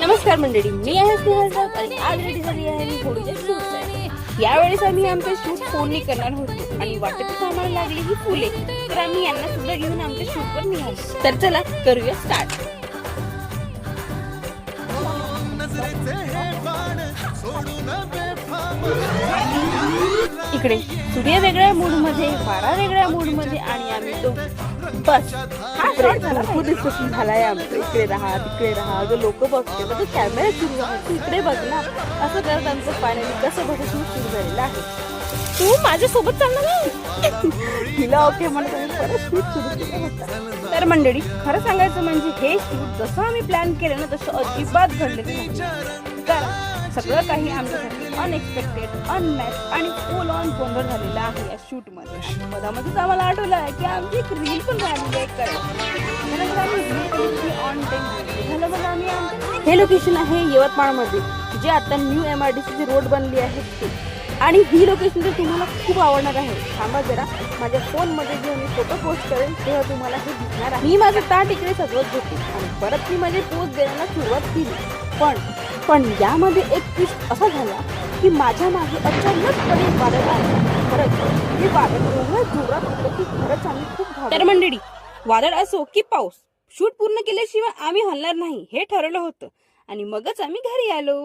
नमस्कार मंडळी, मी आहे स्नेहल राऊत आणि आज रेडी झाली आहे मी होळीच्या शूटसाठी। यावेळेस आम्ही आमचे शूट फोनने करणार होतो आणि वाटेतच आम्हाला लागली ही फुले, तर आम्ही यांना सुद्धा घेऊन आमच्या शूटवर निघालो। तर चला करूया स्टार्ट। इकडे सूर्य वेगळ्या मूड मध्ये, वारा वेगळ्या मूड मध्ये आणि आम्ही तो बस हा शॉट झाला। खूप डिस्कशन झालाय आमचं, इकडे राहा तिकडे राहा, जो लोक बघते म्हणजे कॅमेरा सुरू आहे इकडे बघ ना, असं करत आमचं फायनली कसं बघ सुरू झालेलं आहे। तू माझ्यासोबत चालणार नाही हिला ओके म्हणत आम्ही परत शूट सुरू केलं होतं। तर मंडळी खरं सांगायचं म्हणजे हे शूट जसं आम्ही प्लॅन केलं ना तसं अजिबात घडलेलं नाही। कारण सगळं काही आमच्यासाठी अनएक्सपेक्टेड, अनमॅच आणि फुल ऑन गोंधळ झालेला आहे या शूट मध्ये। आणि मधामध्येच आम्हाला आठवलं आहे की आमची एक रील पण राहिलेली आहे त्यानंतर आम्ही रील ऑन टाइम झालं बघा। आम्ही हे लोकेशन आहे यवतमाळ मध्ये, जे आता न्यू MRDC रोड बनली आहे ते, आणि ही लोकेशन तर तुम्हाला खूप आवडणार आहे। थांबा जरा, माझ्या फोन मध्ये जेव्हा मी फोटो पोस्ट करेन तेव्हा तुम्हाला हे दिसणार आहे। मी माझं ताट इकडे सजवत होते आणि परत मी माझे पोस्ट द्यायला सुरुवात केली, पण यामध्ये एक ट्विस्ट असा झाला की माझ्या मागे अचानकपणे वादळ आले। खरंच हे वादळ एवढं जोरात होतं की खरंच आम्ही खूप घाबरलो। तर मंडळी, वादळ असो की पाऊस, शूट पूर्ण केल्याशिवाय आम्ही हलणार नाही हे ठरवलं होतं आणि मगच आम्ही घरी आलो।